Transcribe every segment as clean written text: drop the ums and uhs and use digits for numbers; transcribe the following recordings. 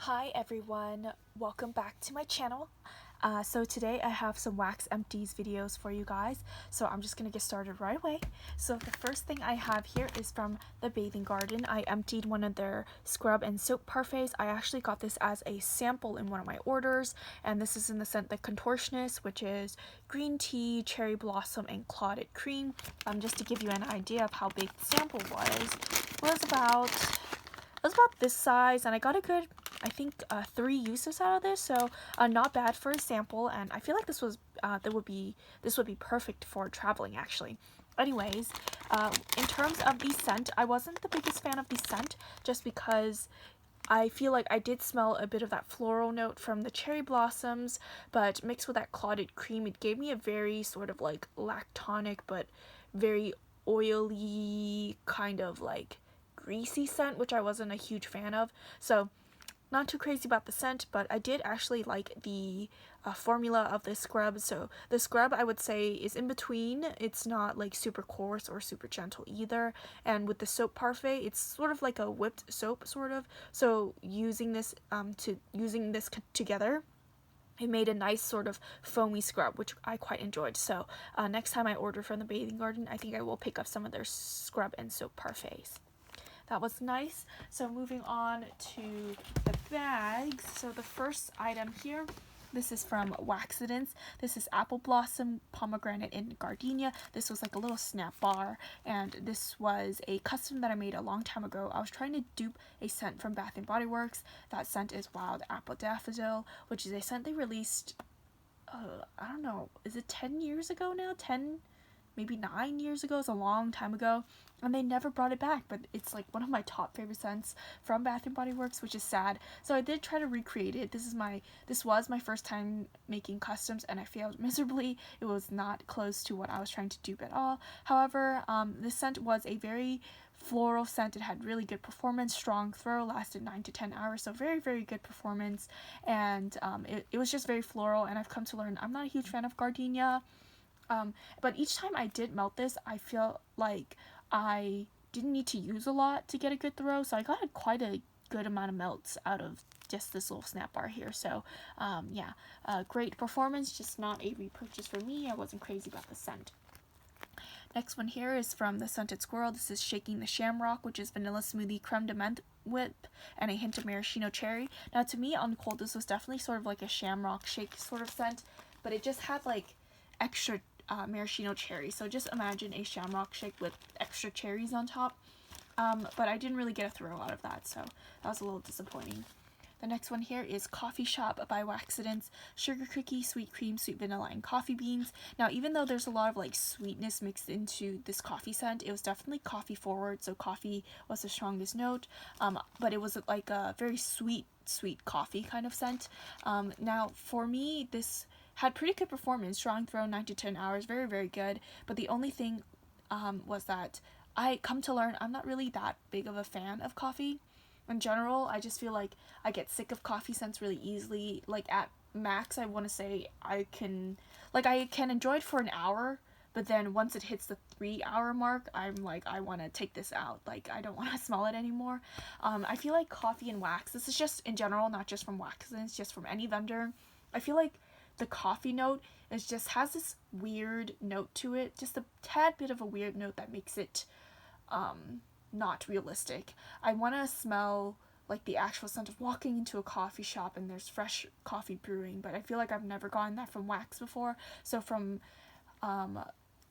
Hi everyone, welcome back to my channel. So today I have some wax empties videos for you guys, so I'm just gonna get started right away. So the first thing I have here is from the Bathing Garden. I emptied one of their scrub and soap parfaits. I actually got this as a sample in one of my orders, and this is in the scent The Contortionist, which is green tea, cherry blossom, and clotted cream. Just to give you an idea of how big the sample was about this size, and I got a good, I think, 3 uses out of this, so not bad for a sample, and I feel like this would be perfect for traveling actually. Anyways, in terms of the scent, I wasn't the biggest fan of the scent just because I feel like I did smell a bit of that floral note from the cherry blossoms, but mixed with that clotted cream, it gave me a very sort of like lactonic but very oily kind of like greasy scent, which I wasn't a huge fan of. So not too crazy about the scent, but I did actually like the formula of this scrub. So the scrub, I would say, is in between. It's not like super coarse or super gentle either. And with the soap parfait, it's sort of like a whipped soap sort of. So using this together, it made a nice sort of foamy scrub, which I quite enjoyed. So next time I order from the Bathing Garden, I think I will pick up some of their scrub and soap parfaits. That was nice. So moving on to the bags. So the first item here, this is from Waxidents. This is Apple Blossom, Pomegranate, and Gardenia. This was like a little snap bar, and this was a custom that I made a long time ago. I was trying to dupe a scent from Bath & Body Works. That scent is Wild Apple Daffodil, which is a scent they released, I don't know, is it 10 years ago now? 10, maybe 9 years ago. It's a long time ago, and they never brought it back, but it's like one of my top favorite scents from Bath & Body Works, which is sad. So I did try to recreate it. This was my first time making customs, and I failed miserably. It was not close to what I was trying to dupe at all. However, this scent was a very floral scent. It had really good performance, strong throw, lasted 9 to 10 hours, so very, very good performance, and it was just very floral, and I've come to learn I'm not a huge fan of gardenia. But each time I did melt this, I feel like I didn't need to use a lot to get a good throw, so I got quite a good amount of melts out of just this little snap bar here. So yeah, great performance, just not a repurchase for me. I wasn't crazy about the scent. Next one here is from the Scented Squirrel. This is Shaking the Shamrock, which is vanilla smoothie, creme de menthe whip, and a hint of maraschino cherry. Now to me, on cold, this was definitely sort of like a shamrock shake sort of scent, but it just had like extra maraschino cherry. So just imagine a shamrock shake with extra cherries on top. But I didn't really get a throw out of that, so that was a little disappointing. The next one here is Coffee Shop by Waxidents. Sugar cookie, sweet cream, sweet vanilla, and coffee beans. Now, even though there's a lot of like sweetness mixed into this coffee scent, it was definitely coffee forward, so coffee was the strongest note. But it was like a very sweet coffee kind of scent. Now, for me, this had pretty good performance, strong throw, 9 to 10 hours, very, very good. But the only thing was that I come to learn I'm not really that big of a fan of coffee. In general, I just feel like I get sick of coffee scents really easily. Like at max, I want to say I can enjoy it for an hour, but then once it hits the 3-hour mark, I'm like, I want to take this out. Like, I don't want to smell it anymore. I feel like coffee and wax, this is just in general, not just from Waxidents, just from any vendor. I feel like the coffee note has this weird note to it, just a tad bit of a weird note that makes it not realistic. I want to smell like the actual scent of walking into a coffee shop and there's fresh coffee brewing, but I feel like I've never gotten that from wax before. So from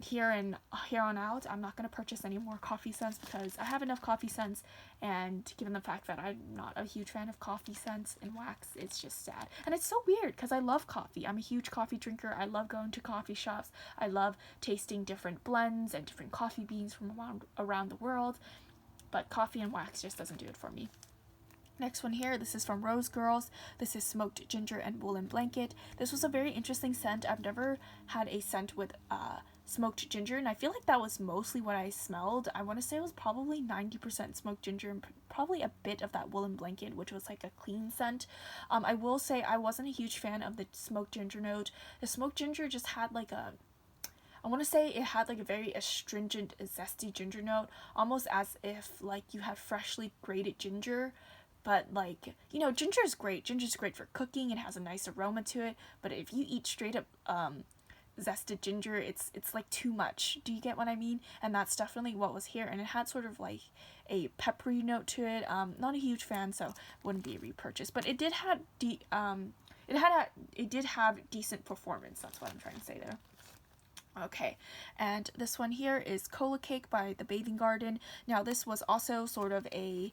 here on out, I'm not going to purchase any more coffee scents because I have enough coffee scents, and given the fact that I'm not a huge fan of coffee scents in wax, it's just sad. And it's so weird because I love coffee. I'm a huge coffee drinker. I love going to coffee shops. I love tasting different blends and different coffee beans from around the world, but coffee and wax just doesn't do it for me. Next one here, this is from Rose Girls. This is Smoked Ginger and Woolen Blanket. This was a very interesting scent. I've never had a scent with smoked ginger, and I feel like that was mostly what I smelled. I want to say it was probably 90% smoked ginger and probably a bit of that woolen blanket, which was like a clean scent. I will say I wasn't a huge fan of the smoked ginger note. The smoked ginger just had like I want to say it had like a very astringent, zesty ginger note, almost as if like you had freshly grated ginger but like, you know, ginger is great. Ginger's great for cooking. It has a nice aroma to it. But if you eat straight up zested ginger, it's like too much. Do you get what I mean? And that's definitely what was here. And it had sort of like a peppery note to it. Not a huge fan, so wouldn't be a repurchase. But it did have it did have decent performance. That's what I'm trying to say there. Okay, and this one here is Cola Cake by the Bathing Garden. Now this was also sort of a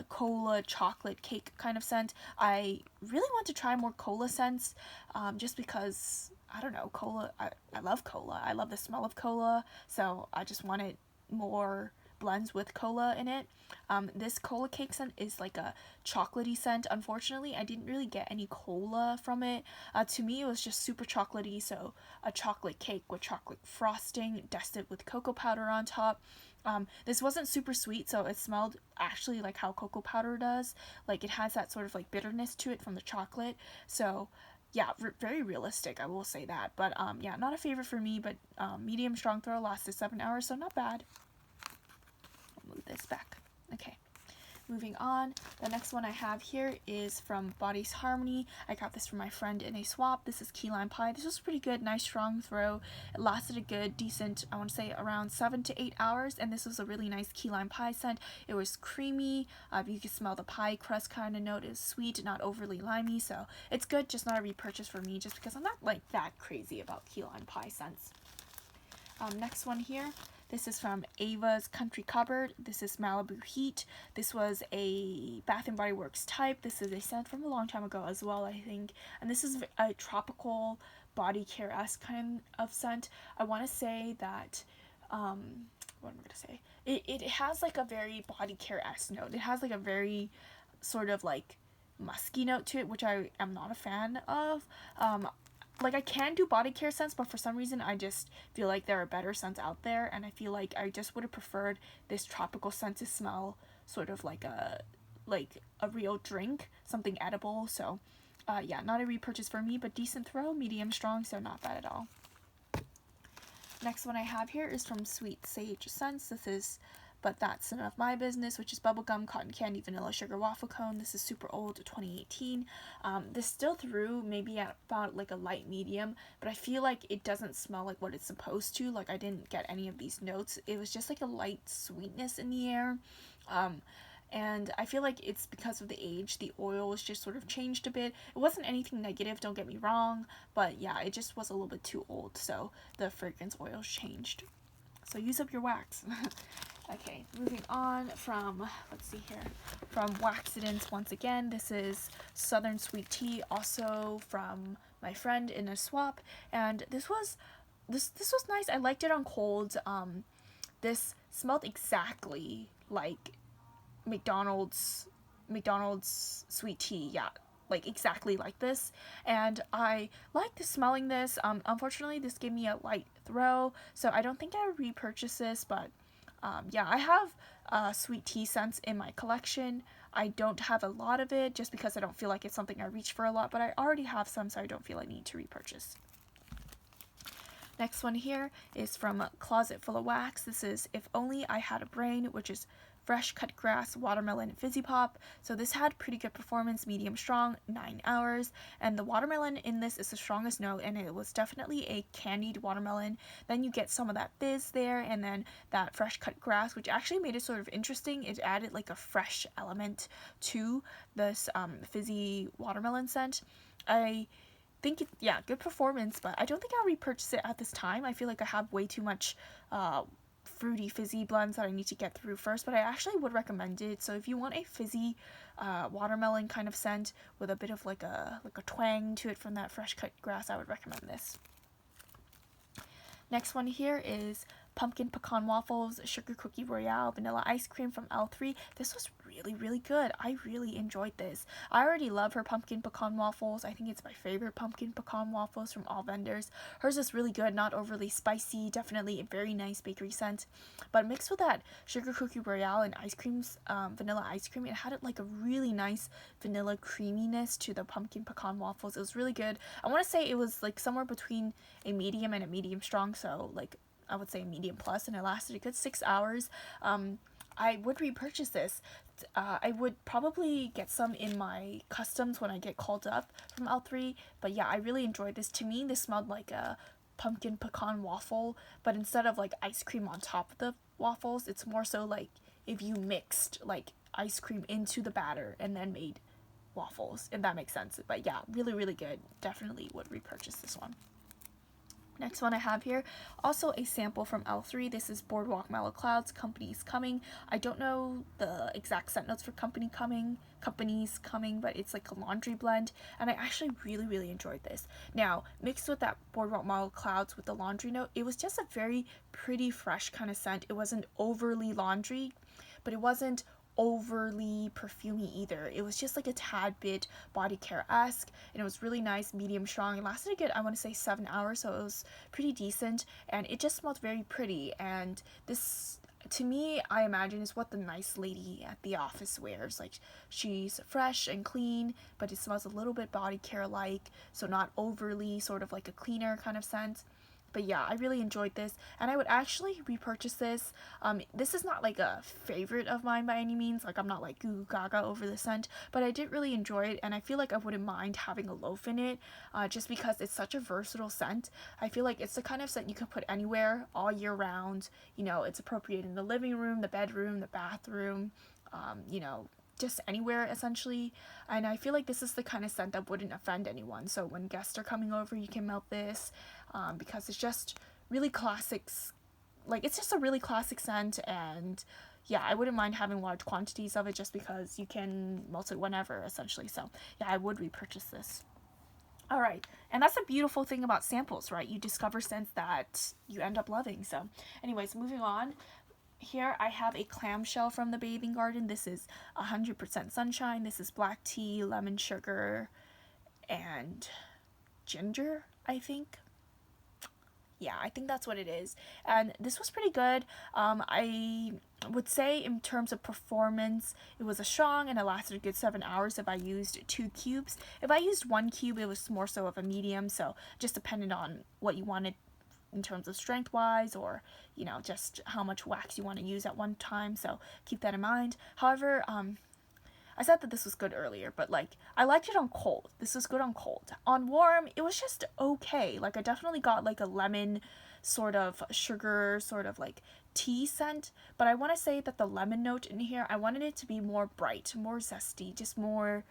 cola chocolate cake kind of scent. I really want to try more cola scents, just because, I don't know, cola, I love cola. I love the smell of cola, so I just wanted more blends with cola in it. This cola cake scent is like a chocolatey scent. Unfortunately, I didn't really get any cola from it. To me, it was just super chocolatey, so a chocolate cake with chocolate frosting, dusted with cocoa powder on top. This wasn't super sweet, so it smelled actually like how cocoa powder does. Like, it has that sort of like bitterness to it from the chocolate. So yeah, very realistic, I will say that. But yeah, not a favorite for me, but medium strong throw, lasted 7 hours, so not bad. Move this back. Okay, moving on. The next one I have here is from Body's Harmony. I got this from my friend in a swap. This is Key Lime Pie. This was pretty good, nice strong throw. It lasted a good, decent, I want to say around 7 to 8 hours, and this was a really nice key lime pie scent. It was creamy. You can smell the pie crust kind of note. It's sweet, not overly limey, so it's good, just not a repurchase for me, just because I'm not like that crazy about key lime pie scents. Next one here. This is from Ava's Country Cupboard. This is Malibu Heat. This was a Bath & Body Works type. This is a scent from a long time ago as well, I think. And this is a tropical body care-esque kind of scent. I want to say that, what am I going to say? It has like a very body care-esque note. It has like a very sort of like musky note to it, which I am not a fan of. Like, I can do body care scents, but for some reason I just feel like there are better scents out there, and I feel like I just would have preferred this tropical scent to smell sort of like a real drink, something edible. So yeah, not a repurchase for me, but decent throw, medium strong, so not bad at all. Next one I have here is from Sweet Sage Scents. This is But That's None of My Business, which is bubblegum, cotton candy, vanilla sugar waffle cone. This is super old, 2018. This still threw maybe at about like a light medium, but I feel like it doesn't smell like what it's supposed to. Like, I didn't get any of these notes. It was just like a light sweetness in the air. And I feel like it's because of the age. The oil was just sort of changed a bit. It wasn't anything negative, don't get me wrong, but yeah, it just was a little bit too old, so the fragrance oils changed. So use up your wax. Okay, moving on from, let's see here, from Waxidents once again. This is Southern Sweet Tea, also from my friend in a swap, and this was nice. I liked it on cold. This smelled exactly like McDonald's sweet tea, yeah, like exactly like this, and I liked smelling this. Unfortunately, this gave me a light throw, so I don't think I would repurchase this, but yeah, I have sweet tea scents in my collection. I don't have a lot of it just because I don't feel like it's something I reach for a lot, but I already have some, so I don't feel I need to repurchase. Next one here is from Closet Full of Wax. This is If Only I Had a Brain, which is fresh cut grass, watermelon, fizzy pop. So this had pretty good performance, medium strong, 9 hours, and the watermelon in this is the strongest note, and it was definitely a candied watermelon. Then you get some of that fizz there, and then that fresh cut grass, which actually made it sort of interesting. It added like a fresh element to this fizzy watermelon scent. I think yeah, good performance, but I don't think I'll repurchase it at this time. I feel like I have way too much fruity fizzy blends that I need to get through first, but I actually would recommend it. So if you want a fizzy watermelon kind of scent with a bit of like a twang to it from that fresh cut grass, I would recommend this. Next one here is Pumpkin Pecan Waffles, Sugar Cookie Royale, Vanilla Ice Cream from L3. This was really good. I really enjoyed this. I already love her Pumpkin Pecan Waffles. I think it's my favorite Pumpkin Pecan Waffles from all vendors. Hers is really good, not overly spicy, definitely a very nice bakery scent. But mixed with that Sugar Cookie Royale and ice creams, vanilla ice cream, it had like a really nice vanilla creaminess to the Pumpkin Pecan Waffles. It was really good. I want to say it was like somewhere between a medium and a medium strong, so like I would say medium plus, and it lasted a good 6 hours. I would repurchase this. I would probably get some in my customs when I get called up from L3, but yeah, I really enjoyed this. To me, this smelled like a pumpkin pecan waffle, but instead of like ice cream on top of the waffles, it's more so like if you mixed like ice cream into the batter and then made waffles, if that makes sense. But yeah, really, really good. Definitely would repurchase this one. Next one I have here, also a sample from L3. This is Boardwalk Mellow Clouds, Companies Coming. I don't know the exact scent notes for Companies Coming, but it's like a laundry blend, and I actually really, really enjoyed this. Now, mixed with that Boardwalk Mellow Clouds with the laundry note, it was just a very pretty, fresh kind of scent. It wasn't overly laundry, but it wasn't overly perfumey either. It was just like a tad bit body care-esque, and it was really nice, medium strong. It lasted a good, I want to say 7 hours, so it was pretty decent, and it just smelled very pretty. And this, to me, I imagine is what the nice lady at the office wears. Like, she's fresh and clean, but it smells a little bit body care-like, so not overly sort of like a cleaner kind of scent. But yeah, I really enjoyed this, and I would actually repurchase this. This is not like a favorite of mine by any means. Like, I'm not like goo gaga over the scent, but I did really enjoy it, and I feel like I wouldn't mind having a loaf in it, just because it's such a versatile scent. I feel like it's the kind of scent you can put anywhere all year round. You know, it's appropriate in the living room, the bedroom, the bathroom, you know, just anywhere essentially. And I feel like this is the kind of scent that wouldn't offend anyone. So when guests are coming over, you can melt this, because it's just really classics. Like, it's just a really classic scent, and yeah, I wouldn't mind having large quantities of it just because you can melt it whenever essentially. So yeah, I would repurchase this. All right, and that's a beautiful thing about samples, right? You discover scents that you end up loving. So anyways, moving on. Here I have a clamshell from the Bathing Garden. This is 100% sunshine. This is black tea, lemon sugar, and ginger, I think. Yeah, I think that's what it is. And this was pretty good. I would say in terms of performance, it was a strong, and it lasted a good 7 hours if I used 2 cubes. If I used 1 cube, it was more so of a medium, so just depended on what you wanted in terms of strength wise, or you know, just how much wax you want to use at one time, so keep that in mind. However, I said that this was good earlier, but like, I liked it on cold. This was good on cold. On warm, it was just okay. Like, I definitely got like a lemon sort of sugar, sort of like tea scent, but I want to say that the lemon note in here, I wanted it to be more bright, more zesty, just more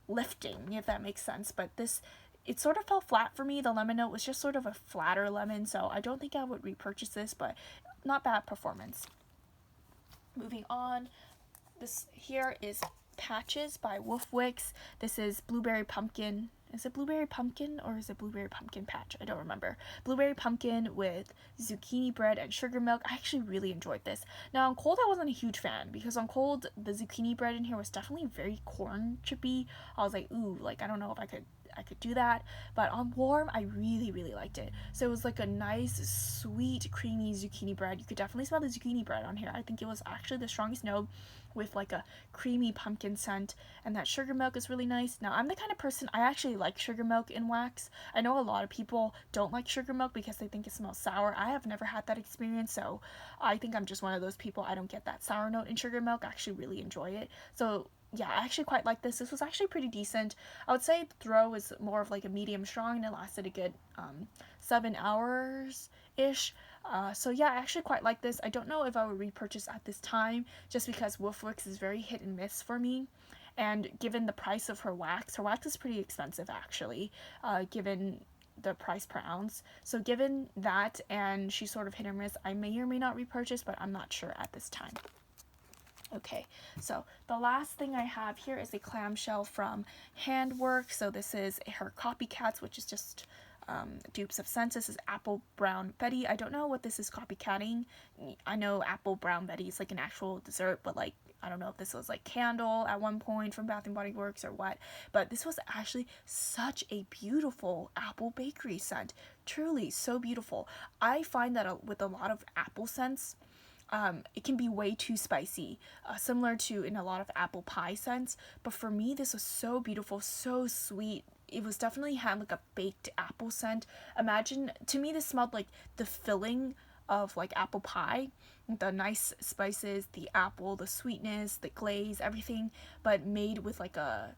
lifting, if that makes sense. But this, it sort of fell flat for me. The lemon note was just sort of a flatter lemon, so I don't think I would repurchase this, but not bad performance. Moving on, this here is Patches by WoofWix. This is blueberry pumpkin. Is it blueberry pumpkin or is it blueberry pumpkin patch? I don't remember. Blueberry pumpkin with zucchini bread and sugar milk. I actually really enjoyed this. Now on cold, I wasn't a huge fan because on cold, the zucchini bread in here was definitely very corn chippy. I was like, ooh, like, I don't know if I could do that. But on warm, I really, really liked it. So it was like a nice, sweet, creamy zucchini bread. You could definitely smell the zucchini bread on here. I think it was actually the strongest note, with like a creamy pumpkin scent, and that sugar milk is really nice. Now, I'm the kind of person, I actually like sugar milk in wax. I know a lot of people don't like sugar milk because they think it smells sour. I have never had that experience, so I think I'm just one of those people. I don't get that sour note in sugar milk. I actually really enjoy it. So yeah, I actually quite like this. This was actually pretty decent. I would say the throw is more of like a medium strong, and it lasted a good 7 hours ish. So yeah, I actually quite like this. I don't know if I would repurchase at this time, just because WoofWix is very hit and miss for me. And given the price of her wax is pretty expensive actually, given the price per ounce. So given that, and she's sort of hit or miss, I may or may not repurchase, but I'm not sure at this time. Okay, so the last thing I have here is a clamshell from HandWerks. So this is her copycats, which is just dupes of scents. This is Apple Brown Betty. I don't know what this is copycatting. I know Apple Brown Betty is like an actual dessert, but like, I don't know if this was like Candle at one point from Bath & Body Works or what, but this was actually such a beautiful apple bakery scent. Truly so beautiful. I find that with a lot of apple scents, it can be way too spicy, similar to in a lot of apple pie scents, but for me this was so beautiful, so sweet. It was definitely had like a baked apple scent. Imagine, to me this smelled like the filling of like apple pie. The nice spices, the apple, the sweetness, the glaze, everything, but made with like a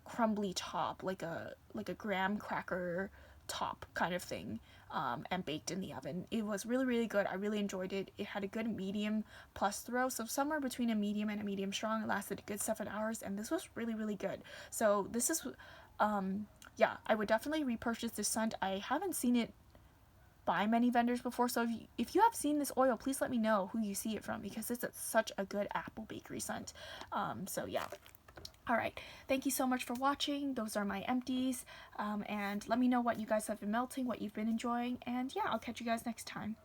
crumbly top, like a graham cracker top kind of thing, and baked in the oven. It was really, really good. I really enjoyed it. It had a good medium plus throw, so somewhere between a medium and a medium strong. It lasted a good 7 hours, and this was really, really good. So this is, yeah, I would definitely repurchase this scent. I haven't seen it by many vendors before, so if you have seen this oil, please let me know who you see it from, because it's such a good apple bakery scent. So yeah. Alright, thank you so much for watching. Those are my empties, and let me know what you guys have been melting, what you've been enjoying, and yeah, I'll catch you guys next time.